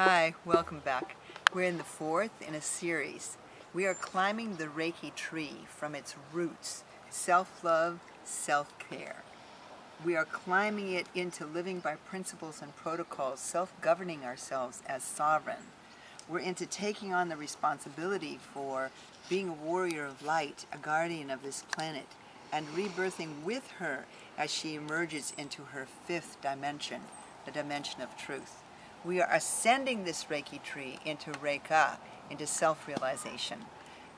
Hi, welcome back. We're in the fourth in a series. We are climbing the Reiki tree from its roots, self-love, self-care. We are climbing it into living by principles and protocols, self-governing ourselves as sovereign. We're into taking on the responsibility for being a warrior of light, a guardian of this planet, and rebirthing with her as she emerges into her fifth dimension, the dimension of truth. We are ascending this Reiki tree into Reika, into self-realization.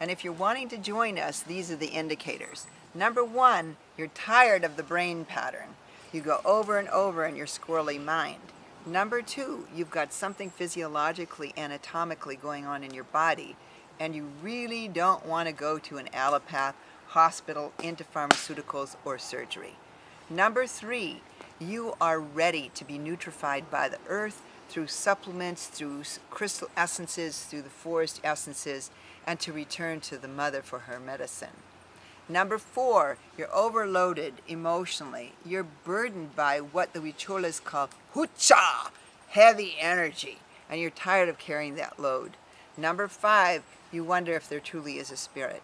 And if you're wanting to join us, these are the indicators. Number one, you're tired of the brain pattern. You go over and over in your squirrely mind. Number two, you've got something physiologically, anatomically going on in your body, and you really don't want to go to an allopath, hospital, into pharmaceuticals or surgery. Number three, you are ready to be nutrified by the earth through supplements, through crystal essences, through the forest essences, and to return to the mother for her medicine. Number four, you're overloaded emotionally. You're burdened by what the Huicholas call hucha, heavy energy, and you're tired of carrying that load. Number five, you wonder if there truly is a spirit.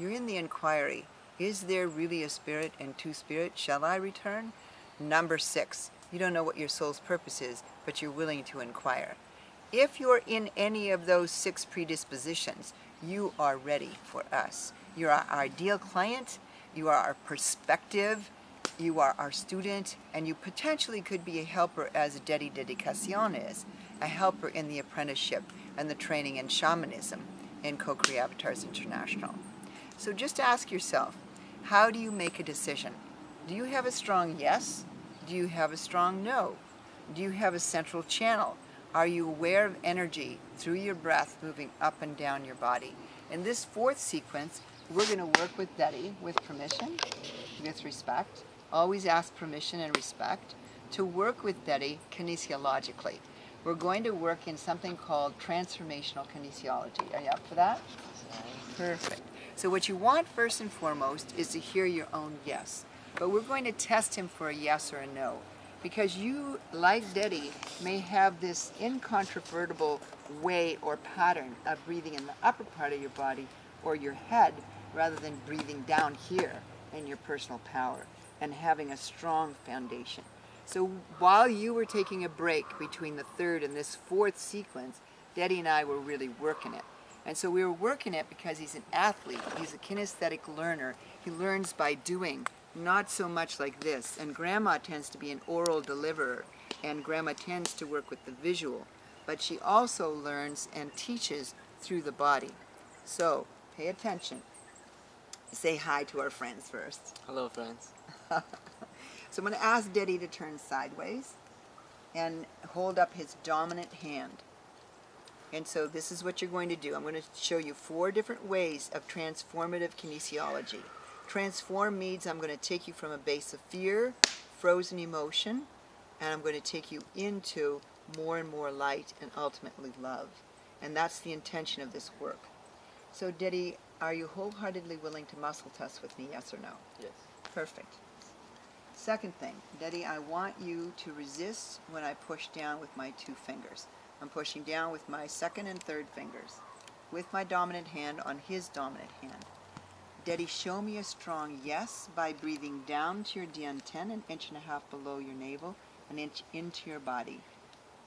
You're in the inquiry. Is there really a spirit and two spirits? Shall I return? Number six, you don't know what your soul's purpose is, but you're willing to inquire. If you're in any of those six predispositions, you are ready for us. You're our ideal client, you are our perspective, you are our student, and you potentially could be a helper as a dedicación is, a helper in the apprenticeship and the training in shamanism in Co-Create Avatars International. So just ask yourself, how do you make a decision? Do you have a strong yes? Do you have a strong no? Do you have a central channel? Are you aware of energy through your breath moving up and down your body? In this fourth sequence, we're going to work with Dedi with permission, with respect. Always ask permission and respect to work with Dedi kinesiologically. We're going to work in something called Transformational Kinesiology. Are you up for that? Perfect. So what you want first and foremost is to hear your own yes. But we're going to test him for a yes or a no. Because you, like Dedi, may have this incontrovertible way or pattern of breathing in the upper part of your body or your head rather than breathing down here in your personal power and having a strong foundation. So while you were taking a break between the third and this fourth sequence, Dedi and I were really working it. And so we were working it because he's an athlete, he's a kinesthetic learner, he learns by doing, not so much like this. And Grandma tends to be an oral deliverer, and Grandma tends to work with the visual, but she also learns and teaches through the body. So pay attention. Say hi to our friends first. Hello, friends. So I'm going to ask Dedi to turn sideways and hold up his dominant hand. And so this is what you're going to do. I'm going to show you 4 different ways of transformative kinesiology. Transform means I'm going to take you from a base of fear, frozen emotion, and I'm going to take you into more and more light and ultimately love. And that's the intention of this work. So Dedi, are you wholeheartedly willing to muscle test with me, yes or no? Yes. Perfect. Second thing, Dedi, I want you to resist when I push down with my 2 fingers. I'm pushing down with my second and third fingers, with my dominant hand on his dominant hand. Dedi, show me a strong yes by breathing down to your DN10, an inch and a half below your navel, an inch into your body.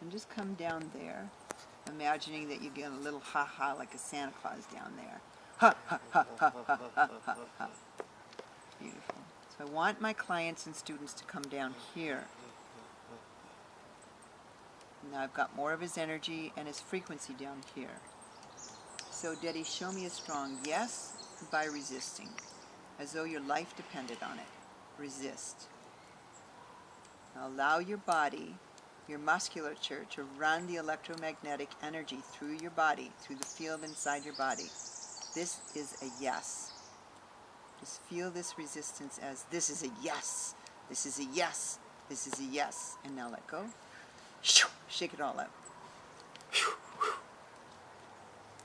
And just come down there, imagining that you get a little ha-ha like a Santa Claus down there. Ha, ha, ha, ha, ha, ha, ha, ha. Beautiful. So I want my clients and students to come down here. Now I've got more of his energy and his frequency down here. So Dedi, show me a strong yes by resisting, as though your life depended on it. Resist. Now allow your body, your musculature, to run the electromagnetic energy through your body, through the field inside your body. This is a yes. Just feel this resistance as this is a yes. This is a yes. This is a yes. And now let go. Shake it all out.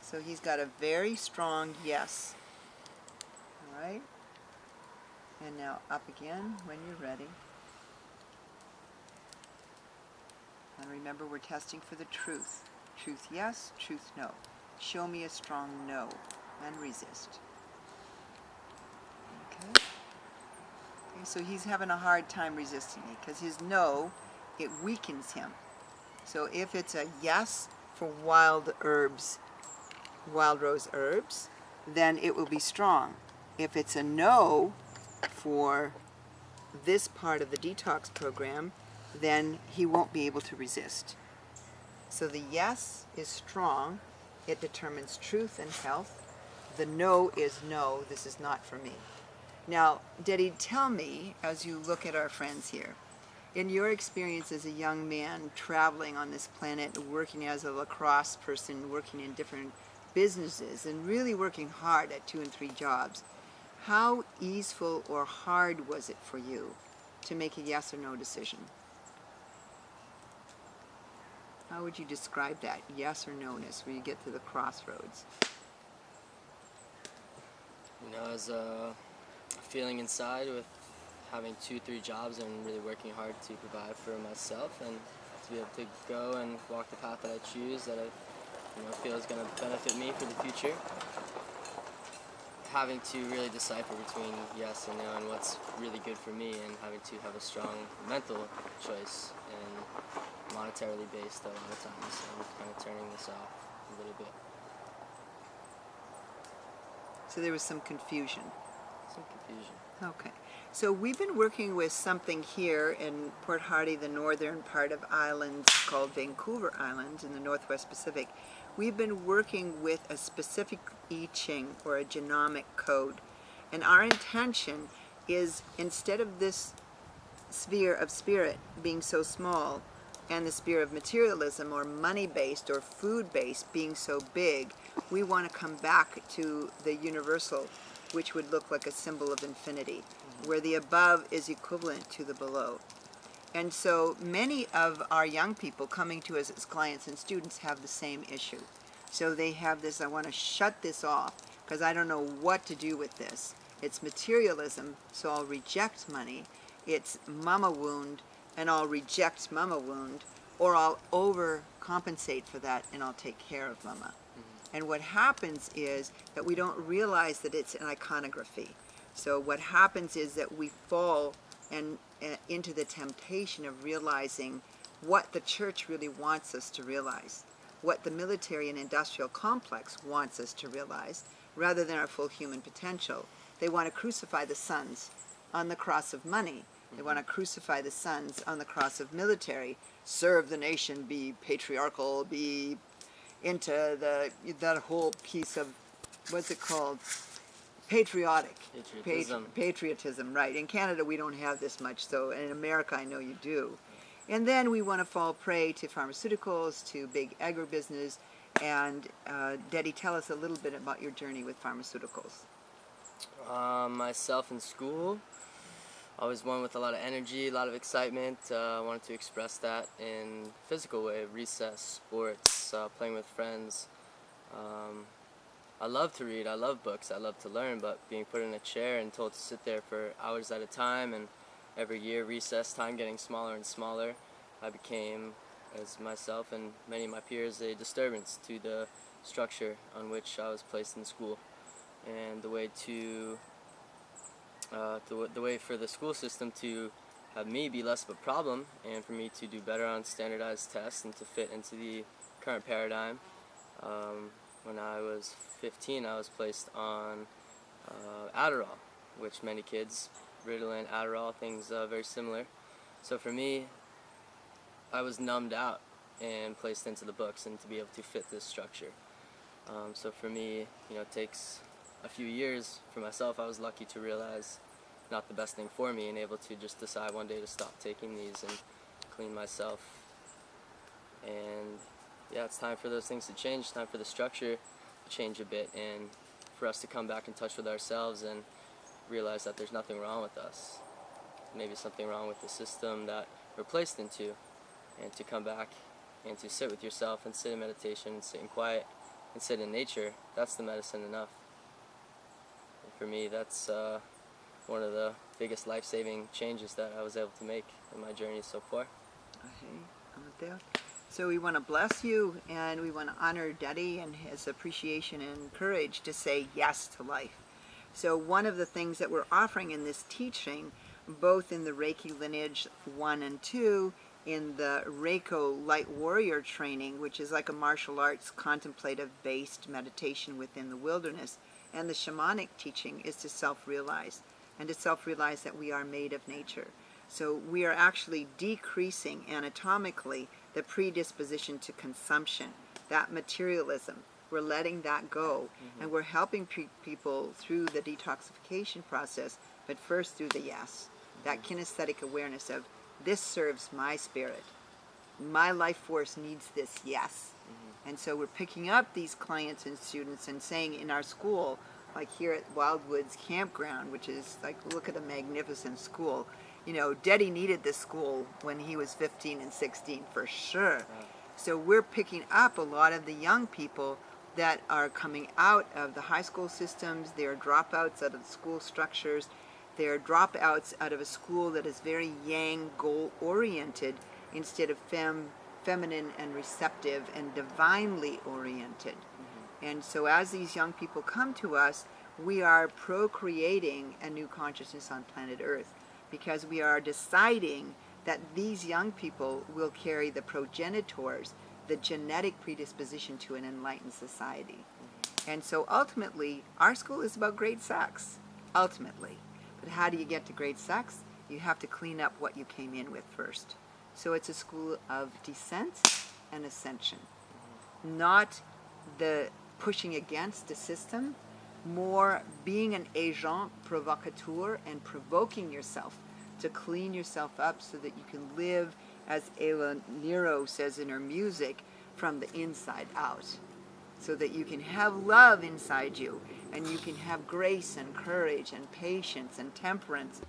So he's got a very strong yes. All right? And now up again when you're ready. And remember, we're testing for the truth. Truth yes, truth no. Show me a strong no and resist. Okay? Okay, so he's having a hard time resisting me because his no, it weakens him. So if it's a yes for wild rose herbs, then it will be strong. If it's a no for this part of the detox program, then he won't be able to resist. So the yes is strong. It determines truth and health. The no is no, this is not for me. Now, Dedi, tell me, as you look at our friends here, in your experience as a young man traveling on this planet, working as a lacrosse person, working in different businesses, and really working hard at 2 and 3 jobs, how easeful or hard was it for you to make a yes or no decision? How would you describe that yes or no-ness where you get to the crossroads? You know, as a feeling inside with having 2, 3 jobs and really working hard to provide for myself and to be able to go and walk the path that I choose, that I feel is going to benefit me for the future. Having to really decipher between yes and no and what's really good for me, and having to have a strong mental choice and monetarily based a lot of times. So I'm kind of turning this off a little bit. So there was some confusion. Some confusion. Okay. So we've been working with something here in Port Hardy, the northern part of islands called Vancouver Island in the Northwest Pacific. We've been working with a specific I Ching or a genomic code. And our intention is, instead of this sphere of spirit being so small and the sphere of materialism or money-based or food-based being so big, we want to come back to the universal, which would look like a symbol of infinity, where the above is equivalent to the below. And so many of our young people coming to us as clients and students have the same issue. So they have this, I want to shut this off because I don't know what to do with this. It's materialism, so I'll reject money. It's mama wound, and I'll reject mama wound, or I'll overcompensate for that and I'll take care of mama. And what happens is that we don't realize that it's an iconography. So what happens is that we fall into the temptation of realizing what the church really wants us to realize, what the military and industrial complex wants us to realize, rather than our full human potential. They want to crucify the sons on the cross of money. They want to crucify the sons on the cross of military, serve the nation, be patriarchal, be into that whole piece of, what's it called? Patriotic. Patriotism, right. In Canada we don't have this much, so in America I know you do. And then we want to fall prey to pharmaceuticals, to big agribusiness, and Dedi, tell us a little bit about your journey with pharmaceuticals. Myself in school, I was one with a lot of energy, a lot of excitement. I wanted to express that in a physical way, recess, sports, playing with friends. I love to read, I love books, I love to learn, but being put in a chair and told to sit there for hours at a time, and every year recess time getting smaller and smaller, I became, as myself and many of my peers, a disturbance to the structure on which I was placed in school. And the way for the school system to have me be less of a problem and for me to do better on standardized tests and to fit into the current paradigm. When I was 15, I was placed on Adderall, which many kids, Ritalin, Adderall, things very similar. So for me, I was numbed out and placed into the books and to be able to fit this structure. So for me, it takes a few years. For myself, I was lucky to realize not the best thing for me and able to just decide one day to stop taking these and clean myself. And yeah, it's time for those things to change. It's time for the structure to change a bit and for us to come back in touch with ourselves and realize that there's nothing wrong with us. Maybe something wrong with the system that we're placed into, and to come back and to sit with yourself and sit in meditation and sit in quiet and sit in nature. That's the medicine enough. And for me, that's one of the biggest life-saving changes that I was able to make in my journey so far. Okay, I'm there. So we want to bless you, and we want to honor Daddy and his appreciation and courage to say yes to life. So one of the things that we're offering in this teaching, both in the Reiki Lineage 1 and 2, in the Reiko Light Warrior training, which is like a martial arts contemplative-based meditation within the wilderness, and the shamanic teaching is to self-realize, and to self-realize that we are made of nature. So we are actually decreasing anatomically the predisposition to consumption, that materialism. We're letting that go, and we're helping people through the detoxification process, but first through the yes, that kinesthetic awareness of, this serves my spirit. My life force needs this yes. And so we're picking up these clients and students and saying in our school, like here at Wildwoods Campground, which is like, look at a magnificent school. You know, Daddy needed this school when he was 15 and 16 for sure. So we're picking up a lot of the young people that are coming out of the high school systems. They're dropouts out of the school structures. They're dropouts out of a school that is very yang, goal-oriented instead of feminine and receptive and divinely oriented. And so as these young people come to us, we are procreating a new consciousness on planet Earth, because we are deciding that these young people will carry the progenitors, the genetic predisposition to an enlightened society. And so ultimately, our school is about great sex, ultimately. But how do you get to great sex? You have to clean up what you came in with first. So it's a school of descent and ascension, not the pushing against the system, more being an agent provocateur and provoking yourself to clean yourself up so that you can live, as Ella Nero says in her music, from the inside out. So that you can have love inside you, and you can have grace and courage and patience and temperance.